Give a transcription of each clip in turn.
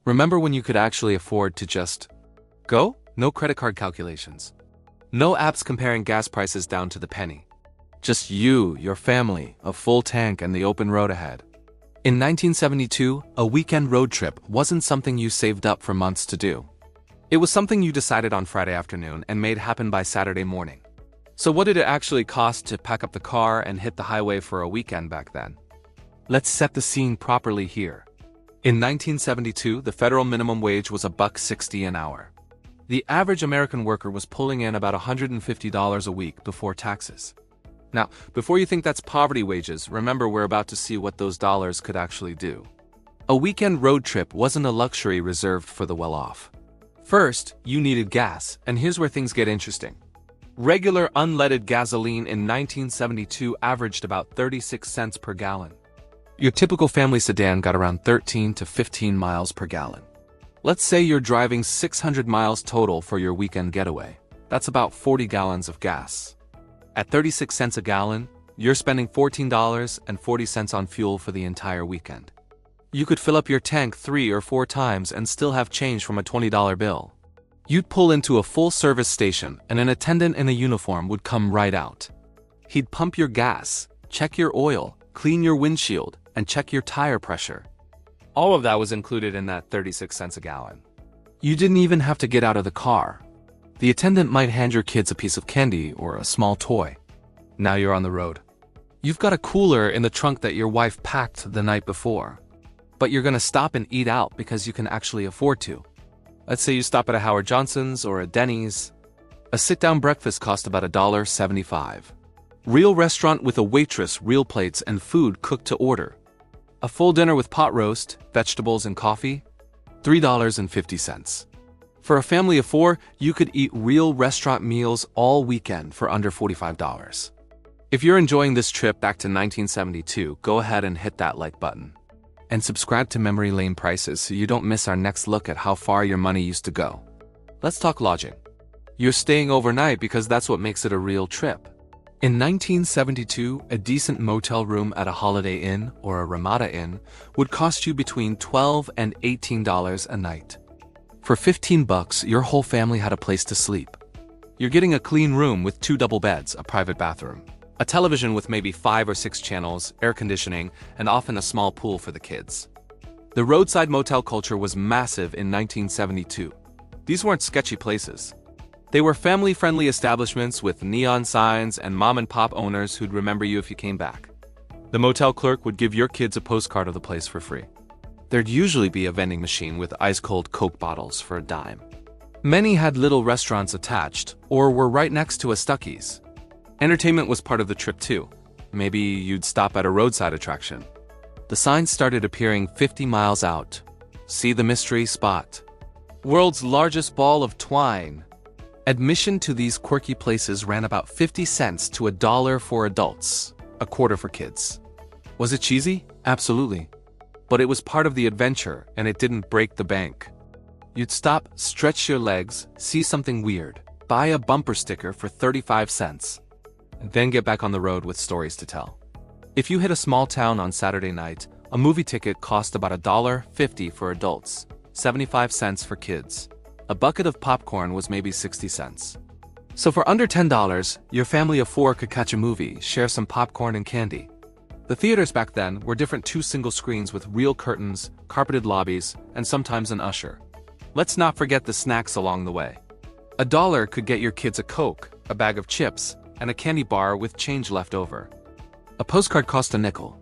Remember when you could actually afford to just go? No credit card calculations. No apps comparing gas prices down to the penny. Just you, your family, a full tank, and the open road ahead. In 1972, a weekend road trip wasn't something you saved up for months to do. It was something you decided on Friday afternoon and made happen by Saturday morning. So what did it actually cost to pack up the car and hit the highway for a weekend back then? Let's set the scene properly here. In 1972, the federal minimum wage was $1.60 an hour. The average American worker was pulling in about $150 a week before taxes. Now, before you think that's poverty wages, remember we're about to see what those dollars could actually do. A weekend road trip wasn't a luxury reserved for the well-off. First, you needed gas, and here's where things get interesting. Regular unleaded gasoline in 1972 averaged about 36 cents per gallon. Your typical family sedan got around 13 to 15 miles per gallon. Let's say you're driving 600 miles total for your weekend getaway. That's about 40 gallons of gas. At 36 cents a gallon, you're spending $14.40 on fuel for the entire weekend. You could fill up your tank 3 or 4 times and still have change from a $20 bill. You'd pull into a full-service station and an attendant in a uniform would come right out. He'd pump your gas, check your oil, clean your windshield, and check your tire pressure. All of that was included in that 36 cents a gallon. You didn't even have to get out of the car. The attendant might hand your kids a piece of candy or a small toy. Now you're on the road. You've got a cooler in the trunk that your wife packed the night before. But you're gonna stop and eat out because you can actually afford to. Let's say you stop at a Howard Johnson's or a Denny's. A sit-down breakfast cost about $1.75. Real restaurant with a waitress, real plates, and food cooked to order. A full dinner with pot roast, vegetables, and coffee, $3.50. For a family of 4, you could eat real restaurant meals all weekend for under $45. If you're enjoying this trip back to 1972, go ahead and hit that like button. And subscribe to Memory Lane Prices so you don't miss our next look at how far your money used to go. Let's talk lodging. You're staying overnight because that's what makes it a real trip. In 1972, a decent motel room at a Holiday Inn or a Ramada Inn would cost you between $12 and $18 a night. For $15, your whole family had a place to sleep. You're getting a clean room with 2 double beds, a private bathroom, a television with maybe 5 or 6 channels, air conditioning, and often a small pool for the kids. The roadside motel culture was massive in 1972. These weren't sketchy places. They were family-friendly establishments with neon signs and mom-and-pop owners who'd remember you if you came back. The motel clerk would give your kids a postcard of the place for free. There'd usually be a vending machine with ice-cold Coke bottles for a dime. Many had little restaurants attached or were right next to a Stuckey's. Entertainment was part of the trip too. Maybe you'd stop at a roadside attraction. The signs started appearing 50 miles out. See the mystery spot. World's largest ball of twine. Admission to these quirky places ran about 50 cents to $1 for adults, a quarter for kids. Was it cheesy? Absolutely. But it was part of the adventure, and it didn't break the bank. You'd stop, stretch your legs, see something weird, buy a bumper sticker for 35 cents, and then get back on the road with stories to tell. If you hit a small town on Saturday night, a movie ticket cost about $1.50 for adults, 75 cents for kids. A bucket of popcorn was maybe 60 cents. So for under $10, your family of 4 could catch a movie, share some popcorn and candy. The theaters back then were different 2 single screens with real curtains, carpeted lobbies, and sometimes an usher. Let's not forget the snacks along the way. $1 could get your kids a Coke, a bag of chips, and a candy bar with change left over. A postcard cost a nickel.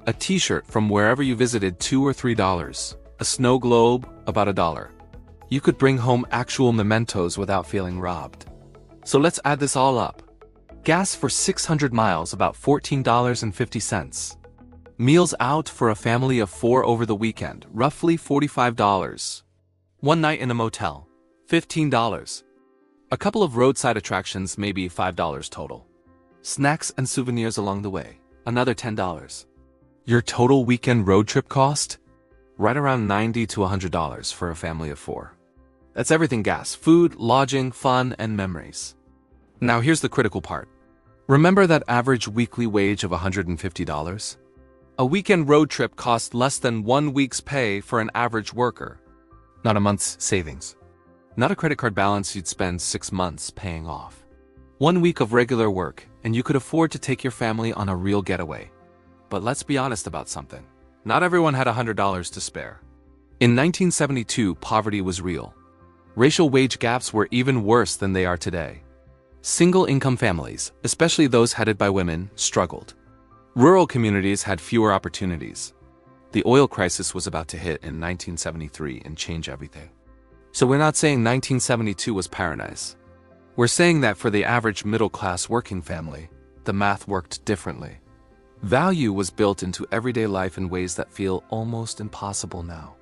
A t-shirt from wherever you visited $2 or $3. A snow globe, about $1. You could bring home actual mementos without feeling robbed. So let's add this all up. Gas for 600 miles, about $14.50. Meals out for a family of 4 over the weekend, roughly $45. One night in a motel, $15. A couple of roadside attractions, maybe $5 total. Snacks and souvenirs along the way, another $10. Your total weekend road trip cost? Right around $90 to $100 for a family of 4. That's everything: gas, food, lodging, fun, and memories. Now here's the critical part. Remember that average weekly wage of $150? A weekend road trip cost less than 1 week's pay for an average worker. not a month's savings. Not a credit card balance you'd spend 6 months paying off. 1 week of regular work, and you could afford to take your family on a real getaway. But let's be honest about something. Not everyone had $100 to spare. In 1972, poverty was real. Racial wage gaps were even worse than they are today. Single-income families, especially those headed by women, struggled. Rural communities had fewer opportunities. The oil crisis was about to hit in 1973 and change everything. So we're not saying 1972 was paradise. We're saying that for the average middle-class working family, the math worked differently. Value was built into everyday life in ways that feel almost impossible now.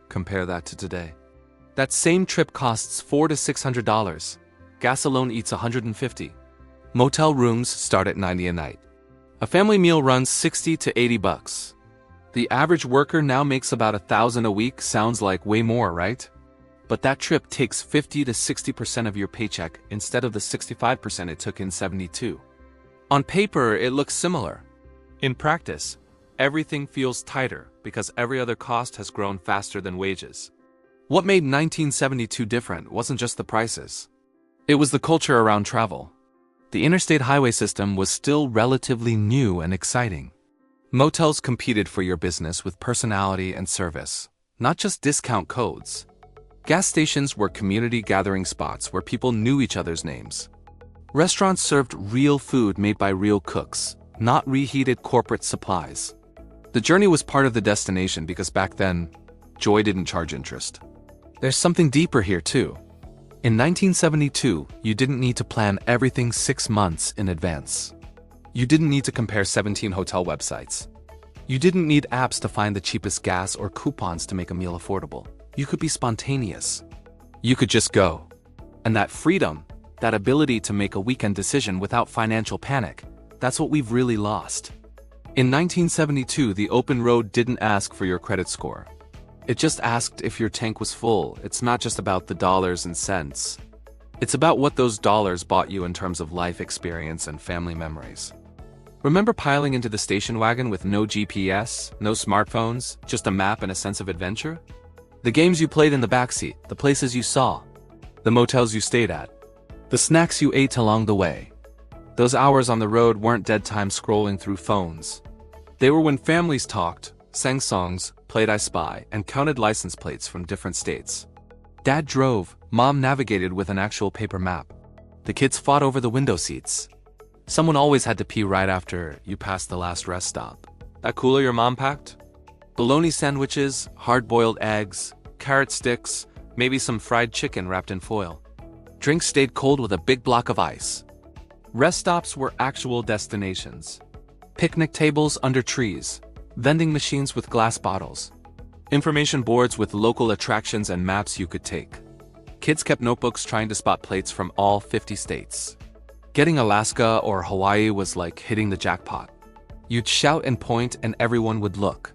Compare that to today. That same trip costs $400 to $600. Gas alone eats $150. Motel rooms start at $90 a night. A family meal runs $60 to $80. The average worker now makes about $1,000 a week. Sounds like way more, right? But that trip takes 50 to 60% of your paycheck instead of the 65% it took in 72. On paper, it looks similar. In practice, everything feels tighter because every other cost has grown faster than wages. What made 1972 different wasn't just the prices. It was the culture around travel. The interstate highway system was still relatively new and exciting. Motels competed for your business with personality and service, not just discount codes. Gas stations were community gathering spots where people knew each other's names. Restaurants served real food made by real cooks, not reheated corporate supplies. The journey was part of the destination because back then, joy didn't charge interest. There's something deeper here too. In 1972, you didn't need to plan everything 6 months in advance. You didn't need to compare 17 hotel websites. You didn't need apps to find the cheapest gas or coupons to make a meal affordable. You could be spontaneous. You could just go. And that freedom, that ability to make a weekend decision without financial panic, that's what we've really lost. In 1972, the open road didn't ask for your credit score. It just asked if your tank was full. It's not just about the dollars and cents. It's about what those dollars bought you in terms of life experience and family memories. Remember piling into the station wagon with no GPS, no smartphones, just a map and a sense of adventure? The games you played in the backseat, the places you saw, the motels you stayed at, the snacks you ate along the way. Those hours on the road weren't dead time scrolling through phones. They were when families talked, sang songs, played I Spy, and counted license plates from different states. Dad drove, Mom navigated with an actual paper map. The kids fought over the window seats. Someone always had to pee right after you passed the last rest stop. That cooler your mom packed? Bologna sandwiches, hard-boiled eggs, carrot sticks, maybe some fried chicken wrapped in foil. Drinks stayed cold with a big block of ice. Rest stops were actual destinations. Picnic tables under trees, vending machines with glass bottles, information boards with local attractions and maps you could take. Kids kept notebooks trying to spot plates from all 50 states. Getting Alaska or Hawaii was like hitting the jackpot. You'd shout and point and everyone would look.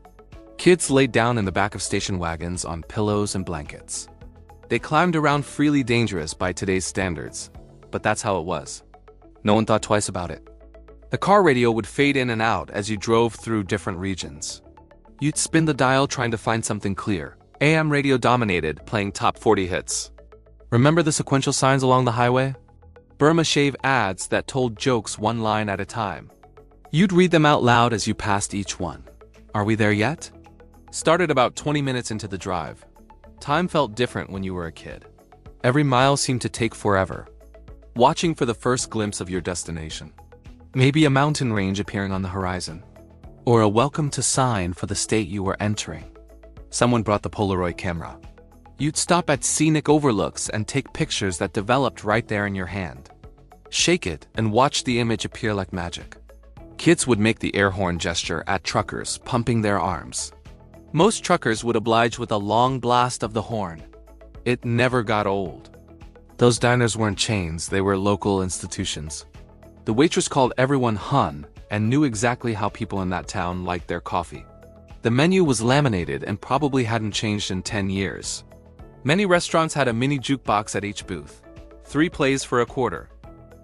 Kids laid down in the back of station wagons on pillows and blankets. They climbed around freely dangerous by today's standards, but that's how it was. No one thought twice about it. The car radio would fade in and out as you drove through different regions. You'd spin the dial trying to find something clear. AM radio dominated, playing top 40 hits. Remember the sequential signs along the highway? Burma Shave ads that told jokes one line at a time. You'd read them out loud as you passed each one. Are we there yet? Started about 20 minutes into the drive. Time felt different when you were a kid. Every mile seemed to take forever. Watching for the first glimpse of your destination. Maybe a mountain range appearing on the horizon. Or a welcome to sign for the state you were entering. Someone brought the Polaroid camera. You'd stop at scenic overlooks and take pictures that developed right there in your hand. Shake it and watch the image appear like magic. Kids would make the air horn gesture at truckers, pumping their arms. Most truckers would oblige with a long blast of the horn. It never got old. Those diners weren't chains, they were local institutions. The waitress called everyone Hun and knew exactly how people in that town liked their coffee. The menu was laminated and probably hadn't changed in 10 years. Many restaurants had a mini jukebox at each booth. 3 plays for a quarter.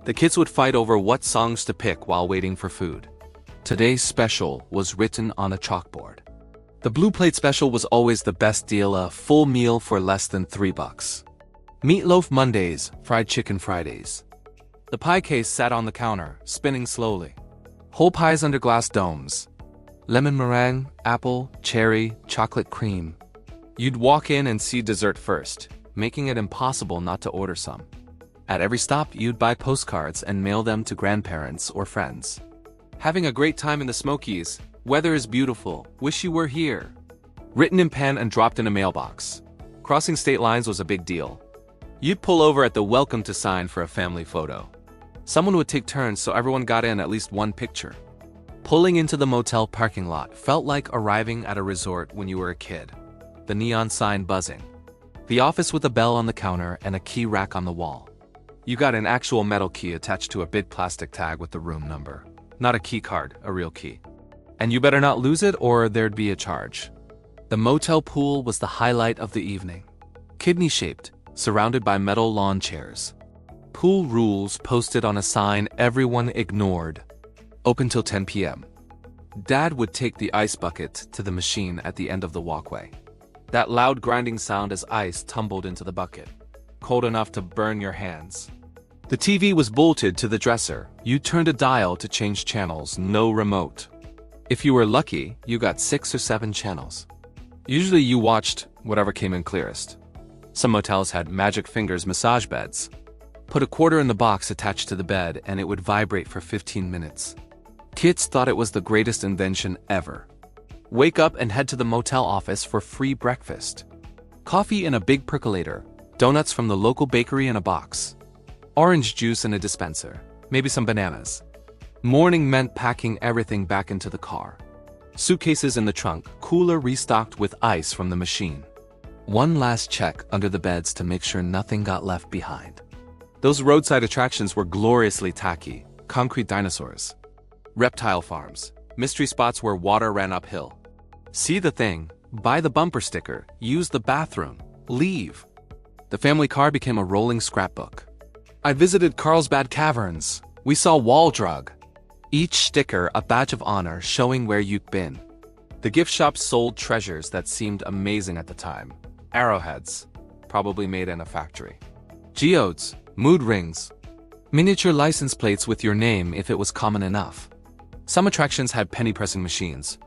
The kids would fight over what songs to pick while waiting for food. Today's special was written on a chalkboard. The Blue Plate Special was always the best deal, a full meal for less than $3. Meatloaf Mondays, fried chicken Fridays. The pie case sat on the counter, spinning slowly. Whole pies under glass domes. Lemon meringue, apple, cherry, chocolate cream. You'd walk in and see dessert first, making it impossible not to order some. At every stop, you'd buy postcards and mail them to grandparents or friends. Having a great time in the Smokies. Weather is beautiful. Wish you were here. Written in pen and dropped in a mailbox. Crossing state lines was a big deal. You'd pull over at the welcome to sign for a family photo. Someone would take turns so everyone got in at least one picture. Pulling into the motel parking lot felt like arriving at a resort when you were a kid. The neon sign buzzing. The office with a bell on the counter and a key rack on the wall. You got an actual metal key attached to a big plastic tag with the room number. Not a key card, a real key. And you better not lose it or there'd be a charge. The motel pool was the highlight of the evening. Kidney-shaped, surrounded by metal lawn chairs. Pool rules posted on a sign everyone ignored. Open till 10 p.m. Dad would take the ice bucket to the machine at the end of the walkway. That loud grinding sound as ice tumbled into the bucket. Cold enough to burn your hands. The TV was bolted to the dresser. You turned a dial to change channels, no remote. If you were lucky, you got 6 or 7 channels. Usually you watched whatever came in clearest. Some motels had magic fingers massage beds. Put a quarter in the box attached to the bed and it would vibrate for 15 minutes. Kids thought it was the greatest invention ever. Wake up and head to the motel office for free breakfast. Coffee in a big percolator, donuts from the local bakery in a box. Orange juice in a dispenser, maybe some bananas. Morning meant packing everything back into the car. Suitcases in the trunk, cooler restocked with ice from the machine. One last check under the beds to make sure nothing got left behind. Those roadside attractions were gloriously tacky. Concrete dinosaurs. Reptile farms. Mystery spots where water ran uphill. See the thing, buy the bumper sticker, use the bathroom, leave. The family car became a rolling scrapbook. I visited Carlsbad Caverns. We saw wall drug. Each sticker a badge of honor showing where you'd been. The gift shop sold treasures that seemed amazing at the time. Arrowheads, probably made in a factory. Geodes, mood rings. Miniature license plates with your name if it was common enough. Some attractions had penny pressing machines.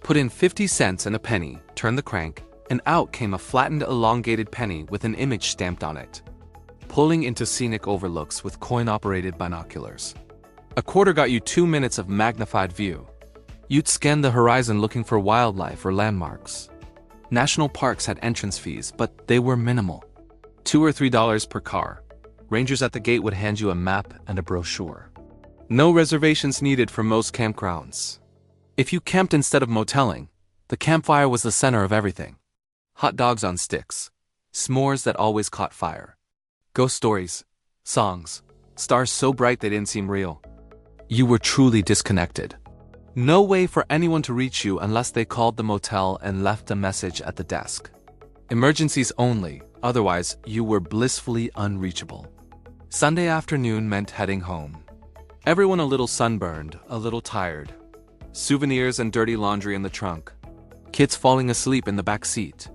Put in 50 cents and a penny, turn the crank, and out came a flattened elongated penny with an image stamped on it. Pulling into scenic overlooks with coin-operated binoculars. A quarter got you 2 minutes of magnified view. You'd scan the horizon looking for wildlife or landmarks. National parks had entrance fees, but they were minimal. $2 or $3 per car. Rangers at the gate would hand you a map and a brochure. No reservations needed for most campgrounds. If you camped instead of moteling, the campfire was the center of everything. Hot dogs on sticks. S'mores that always caught fire. Ghost stories. Songs. Stars so bright they didn't seem real. You were truly disconnected. No way for anyone to reach you unless they called the motel and left a message at the desk. Emergencies only, otherwise you were blissfully unreachable. Sunday afternoon meant heading home. Everyone a little sunburned, a little tired. Souvenirs and dirty laundry in the trunk. Kids falling asleep in the back seat.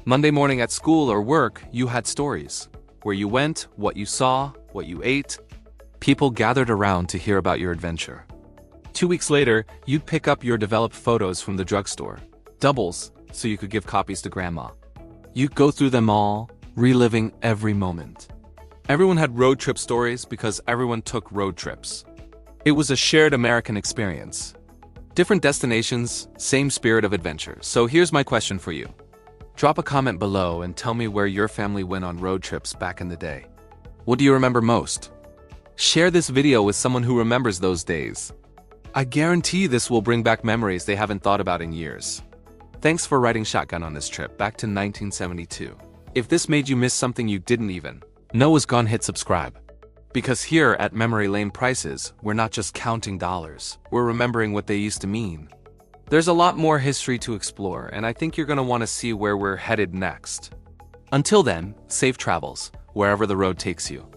Monday morning at school or work, you had stories. Where you went, what you saw, what you ate. People gathered around to hear about your adventure. 2 weeks later, you'd pick up your developed photos from the drugstore. Doubles, so you could give copies to grandma. You'd go through them all, reliving every moment. Everyone had road trip stories because everyone took road trips. It was a shared American experience. Different destinations, same spirit of adventure. So here's my question for you. Drop a comment below and tell me where your family went on road trips back in the day. What do you remember most? Share this video with someone who remembers those days. I guarantee this will bring back memories they haven't thought about in years. Thanks for riding shotgun on this trip back to 1972. If this made you miss something you didn't even know is gone, hit subscribe. Because here at Memory Lane Prices, we're not just counting dollars, we're remembering what they used to mean. There's a lot more history to explore, and I think you're going to want to see where we're headed next. Until then, safe travels, wherever the road takes you.